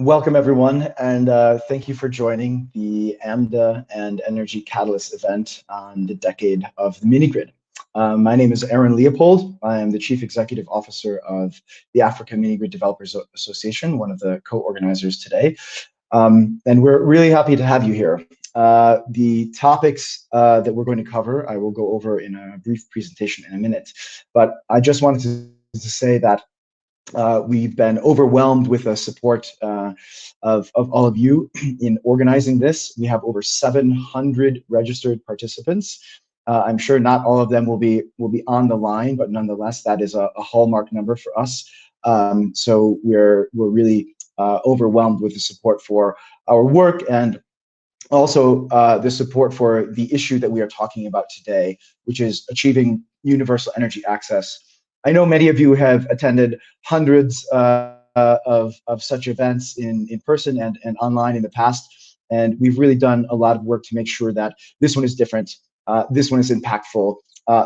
Welcome, everyone, and thank you for joining the AMDA and Energy Catalyst event on the decade of the mini-grid. My name is Leopold. I am the Chief Executive Officer of the Africa Mini-Grid Developers Association, one of the co-organizers today. And we're really happy to have you here. The topics that we're going to cover, I will go over in a brief presentation in a minute, but I just wanted to say that we've been overwhelmed with the support of all of you in organizing this. We have over 700 registered participants. I'm sure not all of them will be on the line, but nonetheless, that is a hallmark number for us. So we're really overwhelmed with the support for our work, and also the support for the issue that we are talking about today, which is achieving universal energy access. I know many of you have attended hundreds of such events in person and online in the past, and we've really done a lot of work to make sure that this one is different, this one is impactful,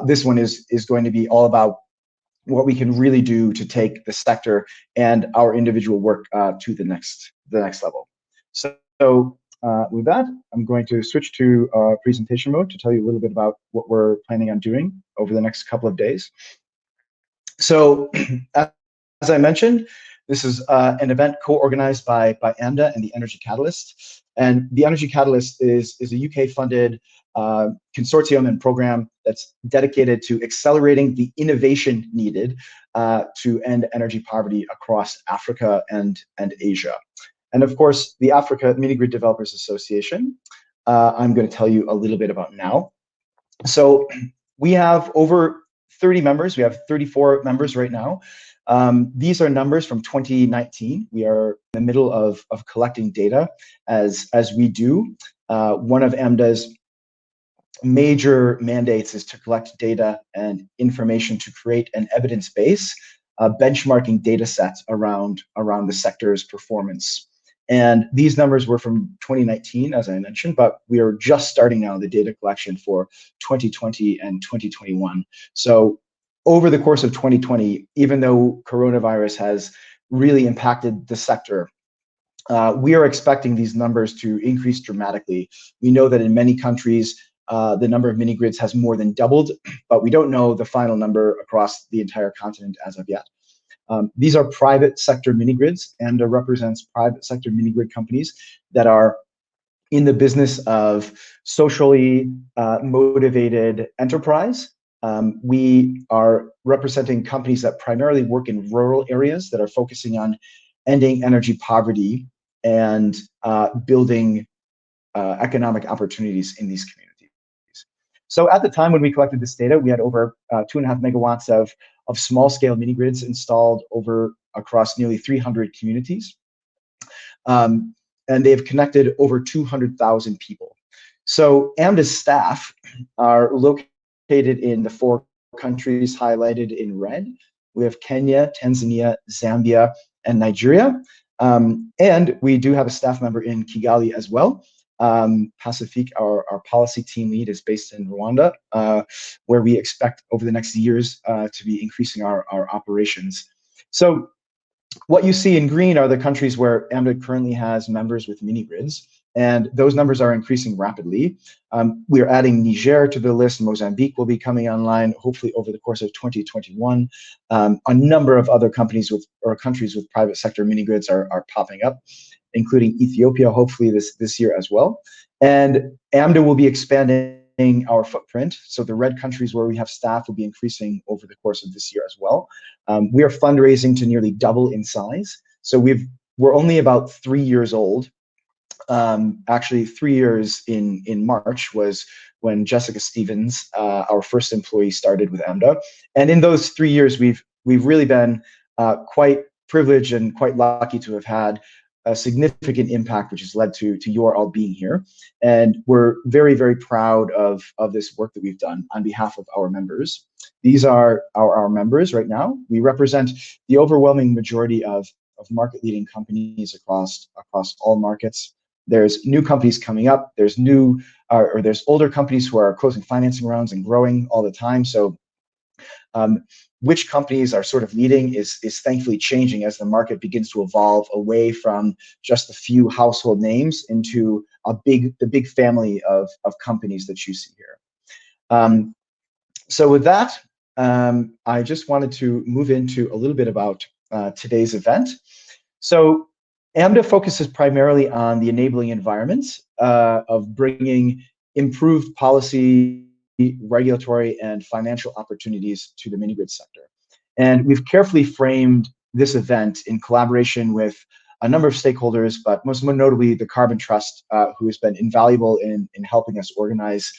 this one is going to be all about what we can really do to take the sector and our individual work to the next level. So with that, I'm going to switch to presentation mode to tell you a little bit about what we're planning on doing over the next couple of days. So, as I mentioned, this is an event co-organized by AMDA and the Energy Catalyst. And the Energy Catalyst is a UK-funded consortium and program that's dedicated to accelerating the innovation needed to end energy poverty across Africa and Asia. And of course, the Africa Mini-Grid Developers Association, I'm going to tell you a little bit about now. So we have over 30 members. We have 34 members right now. These are numbers from 2019. We are in the middle of collecting data as we do. One of AMDA's major mandates is to collect data and information to create an evidence base, benchmarking data sets around the sector's performance. And these numbers were from 2019, as I mentioned, but we are just starting now the data collection for 2020 and 2021. So over the course of 2020, even though coronavirus has really impacted the sector, we are expecting these numbers to increase dramatically. We know that in many countries, the number of mini-grids has more than doubled, but we don't know the final number across the entire continent as of yet. These are private sector mini-grids, and it represents private sector mini-grid companies that are in the business of socially motivated enterprise. We are representing companies that primarily work in rural areas that are focusing on ending energy poverty and building economic opportunities in these communities. So at the time when we collected this data, we had over 2.5 megawatts of small-scale mini-grids installed across nearly 300 communities. And they've connected over 200,000 people. So AMDA's staff are located in the 4 countries highlighted in red. We have Kenya, Tanzania, Zambia, and Nigeria. And we do have a staff member in Kigali as well. Pacifique, our policy team lead, is based in Rwanda, where we expect over the next years to be increasing our operations. So what you see in green are the countries where AMDA currently has members with mini-grids, and those numbers are increasing rapidly. We are adding Niger to the list. Mozambique will be coming online, hopefully over the course of 2021. A number of other countries with private sector mini-grids are popping up, including Ethiopia, hopefully this year as well. And AMDA will be expanding our footprint. So the red countries where we have staff will be increasing over the course of this year as well. We are fundraising to nearly double in size. So we're only about 3 years old. Actually, 3 years in March was when Jessica Stevens, our first employee, started with AMDA. And in those 3 years, we've really been quite privileged and quite lucky to have had a significant impact, which has led to your all being here. And we're very, very proud of this work that we've done on behalf of our members. These are our members right now. We represent the overwhelming majority of market-leading companies across all markets. There's new companies coming up. There's there's older companies who are closing financing rounds and growing all the time. So Which companies are sort of leading is thankfully changing as the market begins to evolve away from just a few household names into the big family of companies that you see here. So with that, I just wanted to move into a little bit about today's event. So AMDA focuses primarily on the enabling environments of bringing improved policy, regulatory, and financial opportunities to the mini-grid sector. And we've carefully framed this event in collaboration with a number of stakeholders, but most notably the Carbon Trust, who has been invaluable in helping us organize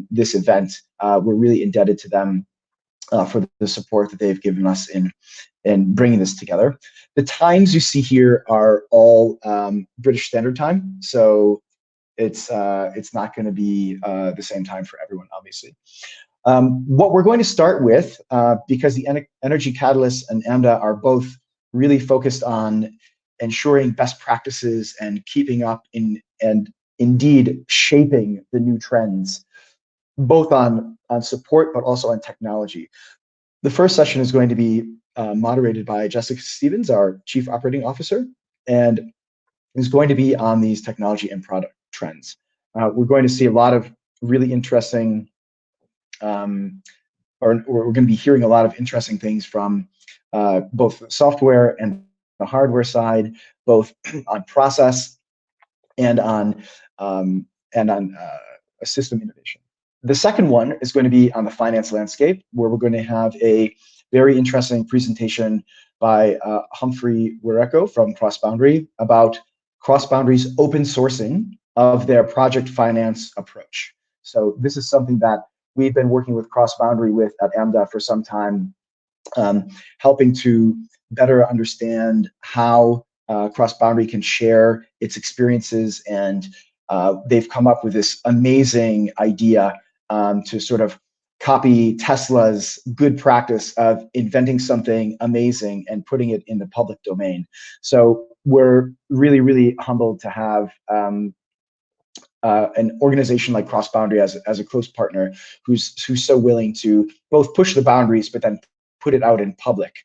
this event. We're really indebted to them for the support that they've given us in bringing this together. The times you see here are all British Standard Time, so it's not going to be the same time for everyone, obviously. What we're going to start with, because the Energy Catalyst and AMDA are both really focused on ensuring best practices and keeping up and indeed shaping the new trends, both on support but also on technology. The first session is going to be moderated by Jessica Stevens, our Chief Operating Officer, and is going to be on these technology and product trends. We're going to see a lot of really interesting, or we're going to be hearing a lot of interesting things from both the software and the hardware side, both on process and on system innovation. The second one is going to be on the finance landscape, where we're going to have a very interesting presentation by Humphrey Wirecko from CrossBoundary about CrossBoundary's open sourcing of their project finance approach. So this is something that we've been working with CrossBoundary with at AMDA for some time, helping to better understand how CrossBoundary can share its experiences, and they've come up with this amazing idea to sort of copy Tesla's good practice of inventing something amazing and putting it in the public domain. So we're really, really humbled to have an organization like CrossBoundary as a close partner who's so willing to both push the boundaries, but then put it out in public,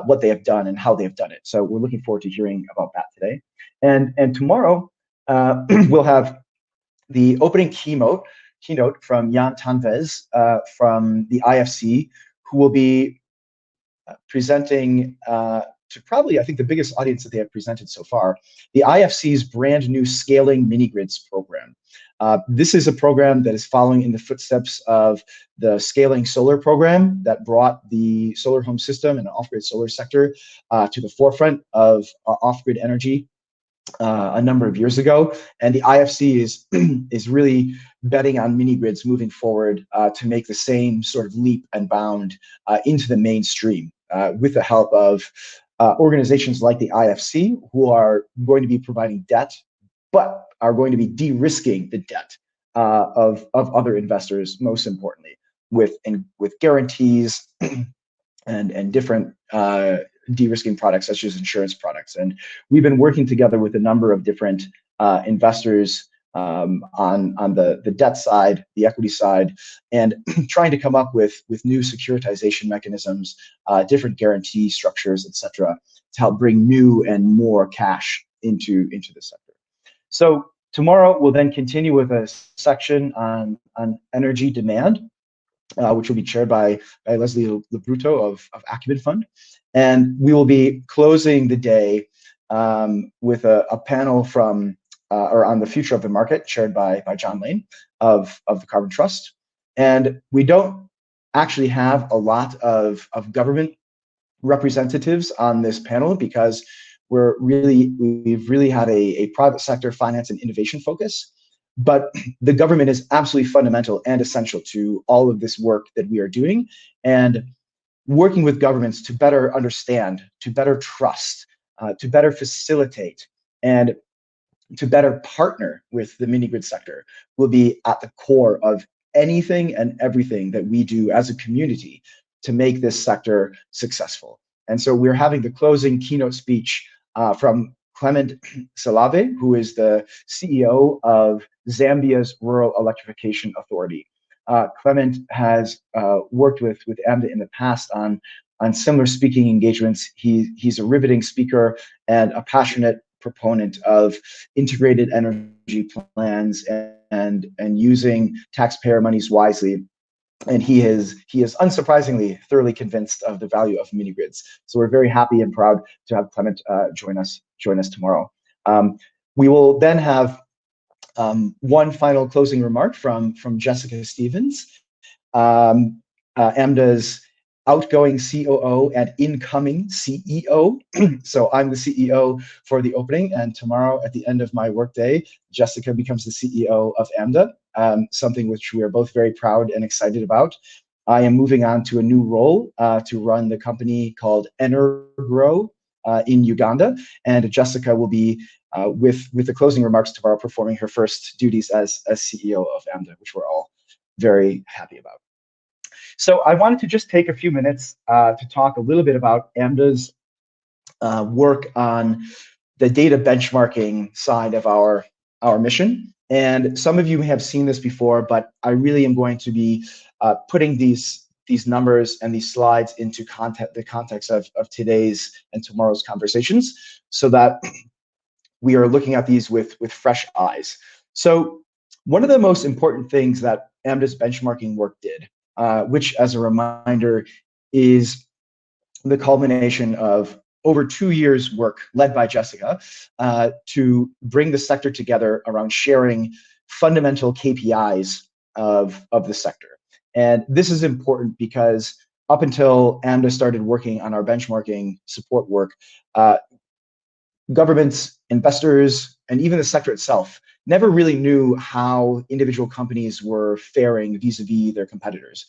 what they have done and how they have done it. So we're looking forward to hearing about that today. And tomorrow, we'll have the opening keynote from Jan Tanves from the IFC, who will be presenting to probably, I think, the biggest audience that they have presented so far, the IFC's brand new Scaling Mini-Grids program. This is a program that is following in the footsteps of the Scaling Solar program that brought the solar home system and the off-grid solar sector to the forefront of off-grid energy a number of years ago. And the IFC is really betting on mini grids moving forward to make the same sort of leap and bound into the mainstream with the help of organizations like the IFC, who are going to be providing debt, but are going to be de-risking the debt of other investors, most importantly, with guarantees and different de-risking products such as insurance products. And we've been working together with a number of different investors on the debt side, the equity side, and trying to come up with new securitization mechanisms, different guarantee structures, et cetera, to help bring new and more cash into the sector. So tomorrow we'll then continue with a section on energy demand, which will be chaired by Leslie Labruto of Acumen Fund. And we will be closing the day with a panel from, or on the future of the market, chaired by John Lane of the Carbon Trust. And we don't actually have a lot of government representatives on this panel because we've really had a private sector finance and innovation focus. But the government is absolutely fundamental and essential to all of this work that we are doing, and working with governments to better understand, to better trust, to better facilitate, and to better partner with the mini grid sector will be at the core of anything and everything that we do as a community to make this sector successful. And so we're having the closing keynote speech from Clement Salave, who is the CEO of Zambia's Rural Electrification Authority. Clement has worked with AMDA in the past on similar speaking engagements. He's a riveting speaker and a passionate proponent of integrated energy plans and using taxpayer monies wisely. And he is unsurprisingly thoroughly convinced of the value of mini grids. So we're very happy and proud to have Clement join us tomorrow. We will then have one final closing remark from Jessica Stevens, AMDA's outgoing COO and incoming CEO. So I'm the CEO for the opening, and tomorrow at the end of my workday, Jessica becomes the CEO of AMDA, something which we are both very proud and excited about. I am moving on to a new role to run the company called Energrow in Uganda, and Jessica will be with the closing remarks tomorrow, performing her first duties as CEO of AMDA, which we're all very happy about. So I wanted to just take a few minutes to talk a little bit about AMDA's work on the data benchmarking side of our mission. And some of you may have seen this before, but I really am going to be putting these numbers and these slides into the context of today's and tomorrow's conversations, so that we are looking at these with fresh eyes. So one of the most important things that AMDA's benchmarking work did, which as a reminder is the culmination of over 2 years work led by Jessica to bring the sector together around sharing fundamental KPIs of the sector. And this is important because up until AMDA started working on our benchmarking support work, governments, investors, and even the sector itself never really knew how individual companies were faring vis-a-vis their competitors.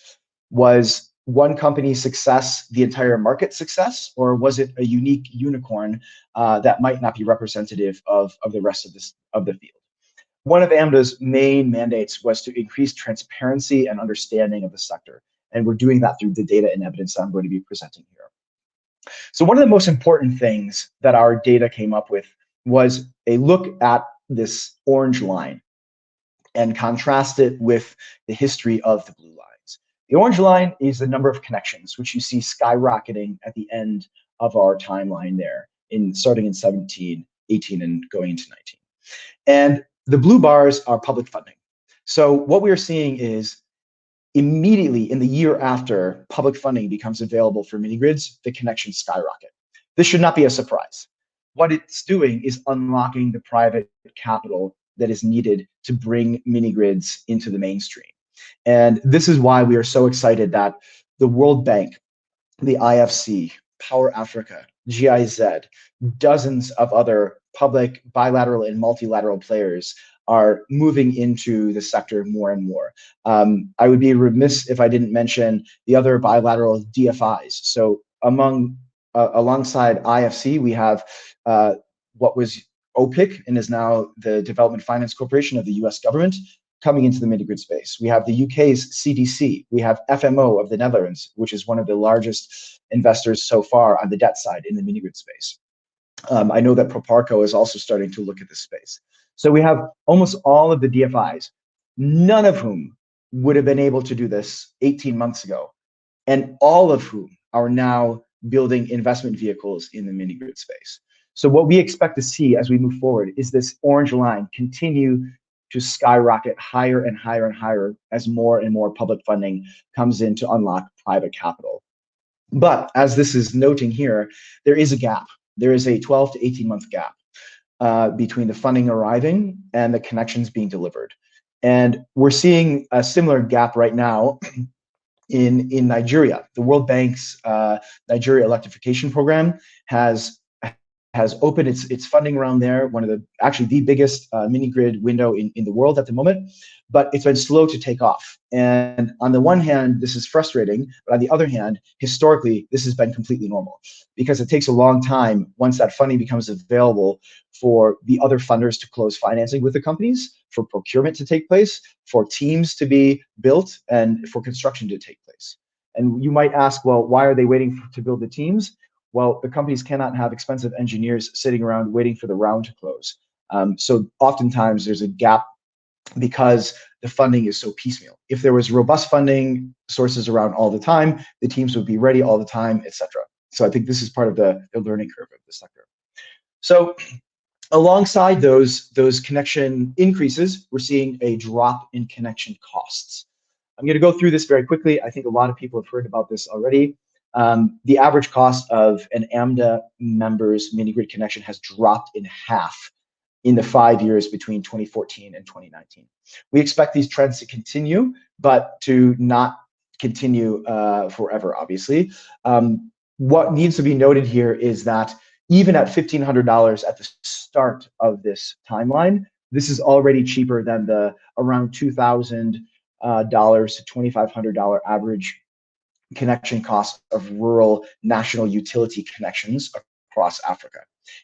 Was one company's success the entire market success, or was it a unique unicorn that might not be representative of the rest of the field? One of AMDA's main mandates was to increase transparency and understanding of the sector, and we're doing that through the data and evidence that I'm going to be presenting here. So one of the most important things that our data came up with was a look at this orange line and contrast it with the history of the blue lines. The orange line is the number of connections, which you see skyrocketing at the end of our timeline there, starting in 17, 18, and going into 19. And the blue bars are public funding. So what we are seeing is immediately in the year after public funding becomes available for mini grids, the connections skyrocket. This should not be a surprise. What it's doing is unlocking the private capital that is needed to bring mini grids into the mainstream. And this is why we are so excited that the World Bank, the IFC, Power Africa, GIZ, dozens of other public, bilateral, and multilateral players are moving into the sector more and more. I would be remiss if I didn't mention the other bilateral DFIs. So alongside IFC, we have what was OPIC and is now the Development Finance Corporation of the US government coming into the mini-grid space. We have the UK's CDC. We have FMO of the Netherlands, which is one of the largest investors so far on the debt side in the mini-grid space. I know that Proparco is also starting to look at this space. So we have almost all of the DFIs, none of whom would have been able to do this 18 months ago, and all of whom are now building investment vehicles in the mini-grid space. So what we expect to see as we move forward is this orange line continue to skyrocket higher and higher and higher as more and more public funding comes in to unlock private capital. But as this is noting here, there is a gap. There is a 12 to 18 month gap between the funding arriving and the connections being delivered. And we're seeing a similar gap right now in Nigeria. The World Bank's Nigeria Electrification Program has opened its funding round there, one of the biggest mini grid window in the world at the moment, but it's been slow to take off. And on the one hand, this is frustrating, but on the other hand, historically, this has been completely normal because it takes a long time once that funding becomes available for the other funders to close financing with the companies, for procurement to take place, for teams to be built, and for construction to take place. And you might ask, well, why are they waiting to build the teams? Well, the companies cannot have expensive engineers sitting around waiting for the round to close. So oftentimes there's a gap because the funding is so piecemeal. If there was robust funding sources around all the time, the teams would be ready all the time, etc. So I think this is part of the learning curve of the sector. So alongside those connection increases, we're seeing a drop in connection costs. I'm going to go through this very quickly. I think a lot of people have heard about this already. The average cost of an AMDA member's mini grid connection has dropped in half in the 5 years between 2014 and 2019. We expect these trends to continue, but to not continue forever, obviously. What needs to be noted here is that even at $1,500 at the start of this timeline, this is already cheaper than the around $2,000 to $2,500 average connection cost of rural national utility connections across Africa.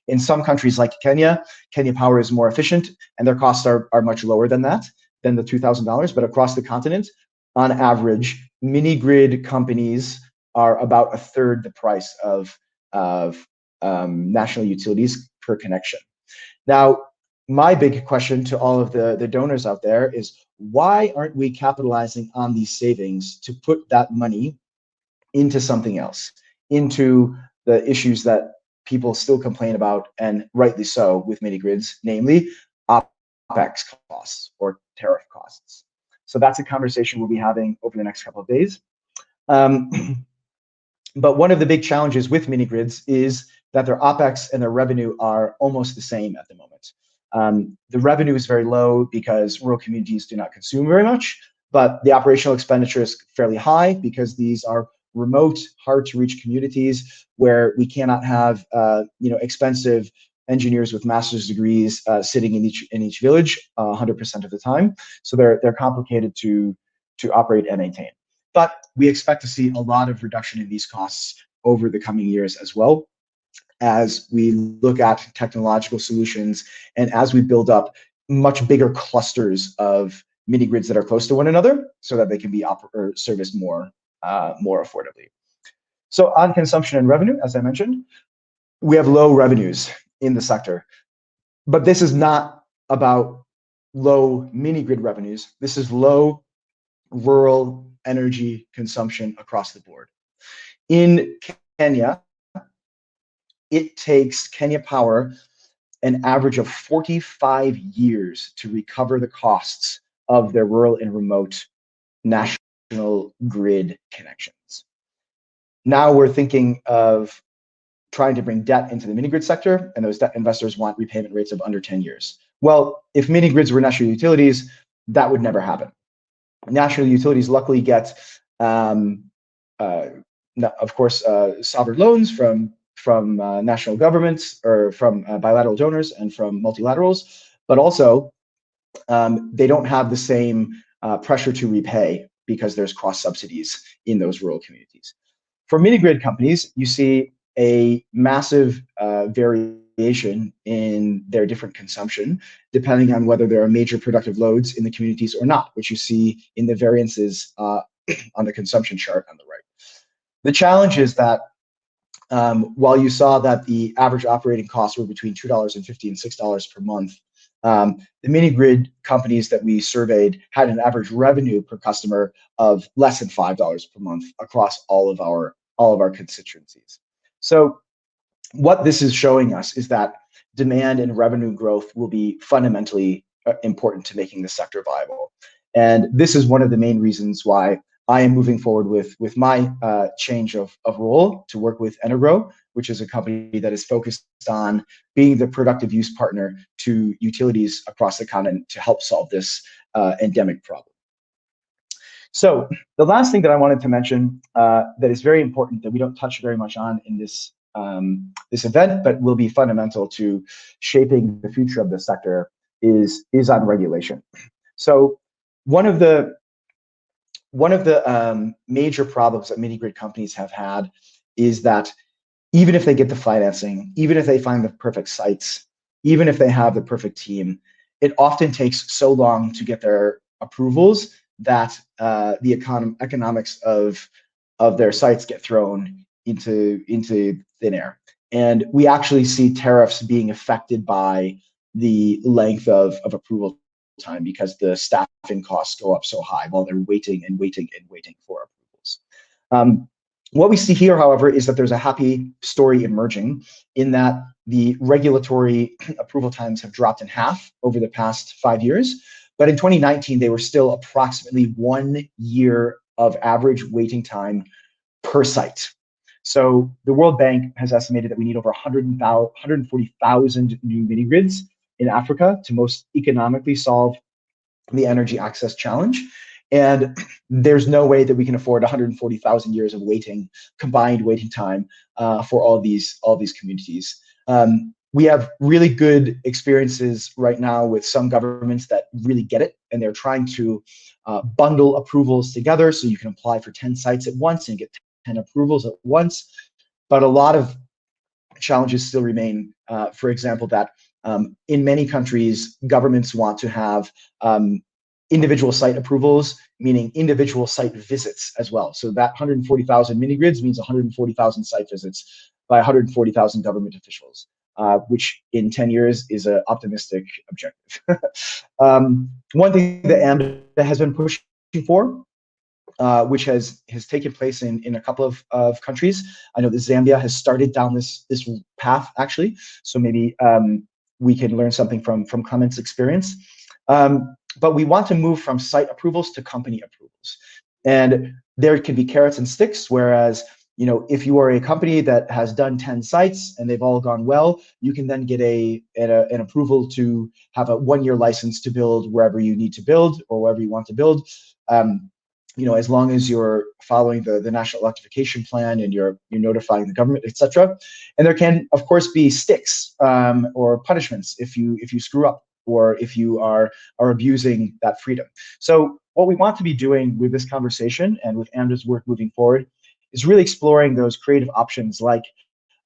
In some countries like Kenya, Kenya Power is more efficient and their costs are much lower than that, than the $2,000. But across the continent, on average, mini grid companies are about a third the price of national utilities per connection. Now, my big question to all of the donors out there is, why aren't we capitalizing on these savings to put that money into something else, into the issues that people still complain about, and rightly so, with mini grids, namely OpEx costs or tariff costs? So that's a conversation we'll be having over the next couple of days. But one of the big challenges with mini grids is that their OpEx and their revenue are almost the same at the moment. The revenue is very low because rural communities do not consume very much, but the operational expenditure is fairly high because these are remote, hard to reach communities where we cannot have expensive engineers with master's degrees sitting in each village 100% of the time. So they're complicated to operate and maintain. But we expect to see a lot of reduction in these costs over the coming years as well, as we look at technological solutions and as we build up much bigger clusters of mini grids that are close to one another so that they can be serviced more affordably. So on consumption and revenue, as I mentioned, we have low revenues in the sector, but this is not about low mini grid revenues. This is low rural energy consumption across the board. In Kenya, it takes Kenya Power an average of 45 years to recover the costs of their rural and remote national grid connections. Now we're thinking of trying to bring debt into the mini grid sector, and those debt investors want repayment rates of under 10 years. Well, if mini grids were national utilities, that would never happen. National utilities luckily get, of course, sovereign loans from national governments or from bilateral donors and from multilaterals, but also they don't have the same pressure to repay because there's cross subsidies in those rural communities. For mini grid companies, you see a massive variation in their different consumption, depending on whether there are major productive loads in the communities or not, which you see in the variances on the consumption chart on the right. The challenge is that while you saw that the average operating costs were between $2.50 and $6 per month, the mini grid companies that we surveyed had an average revenue per customer of less than $5 per month across all of our constituencies. So what this is showing us is that demand and revenue growth will be fundamentally important to making the sector viable. And this is one of the main reasons why I am moving forward with my change of role to work with Energrow, which is a company that is focused on being the productive use partner to utilities across the continent to help solve this endemic problem. So the last thing that I wanted to mention that is very important that we don't touch very much on in this event, but will be fundamental to shaping the future of the sector is on regulation. So one of the major problems that mini grid companies have had is that even if they get the financing, even if they find the perfect sites, even if they have the perfect team, it often takes so long to get their approvals that the economics of their sites get thrown into thin air. And we actually see tariffs being affected by the length of approval time because the staffing costs go up so high while they're waiting and waiting and waiting for approvals. What we see here, however, is that there's a happy story emerging in that the regulatory approval times have dropped in half over the past 5 years. But in 2019, they were still approximately 1 year of average waiting time per site. So the World Bank has estimated that we need over 140,000 new mini grids in Africa to most economically solve the energy access challenge. And there's no way that we can afford 140,000 years of waiting, combined waiting time for all these communities. We have really good experiences right now with some governments that really get it, and they're trying to bundle approvals together so you can apply for 10 sites at once and get 10 approvals at once. But a lot of challenges still remain. For example, that in many countries, governments want to have individual site approvals, meaning individual site visits as well. So that 140,000 mini grids means 140,000 site visits by 140,000 government officials, which in 10 years is an optimistic objective. One thing that AMDA has been pushing for, which has taken place in a couple of countries. I know that Zambia has started down this path, actually, so maybe we can learn something from Clement's experience. But we want to move from site approvals to company approvals. And there can be carrots and sticks, whereas if you are a company that has done 10 sites and they've all gone well, you can then get an approval to have a 1-year license to build wherever you need to build or wherever you want to build. As long as you're following the national electrification plan and you're notifying the government, etc. And there can, of course, be sticks or punishments if you screw up or if you are abusing that freedom. So what we want to be doing with this conversation and with AMDA's work moving forward is really exploring those creative options, like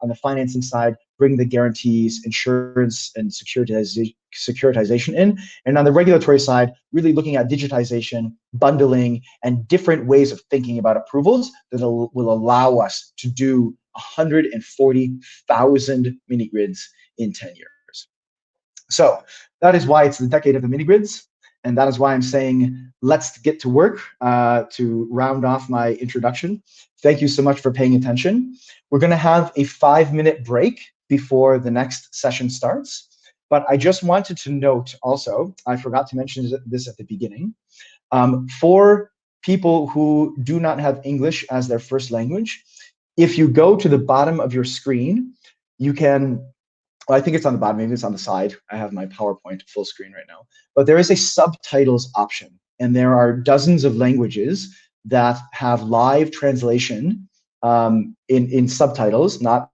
on the financing side, bring the guarantees, insurance, and securitization in. And on the regulatory side, really looking at digitization, bundling, and different ways of thinking about approvals that will allow us to do 140,000 mini grids in 10 years. So that is why it's the decade of the mini grids. And that is why I'm saying, let's get to work to round off my introduction. Thank you so much for paying attention. We're going to have a 5-minute break before the next session starts. But I just wanted to note also, I forgot to mention this at the beginning, for people who do not have English as their first language, if you go to the bottom of your screen, you can, well, I think it's on the bottom, maybe it's on the side. I have my PowerPoint full screen right now. But there is a subtitles option, and there are dozens of languages that have live translation in subtitles, not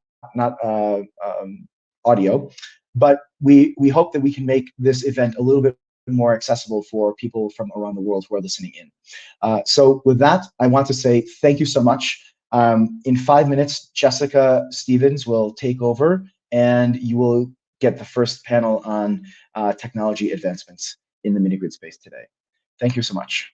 audio. But we hope that we can make this event a little bit more accessible for people from around the world who are listening in. So with that, I want to say thank you so much. In 5 minutes, Jessica Stevens will take over, and you will get the first panel on technology advancements in the mini-grid space today. Thank you so much.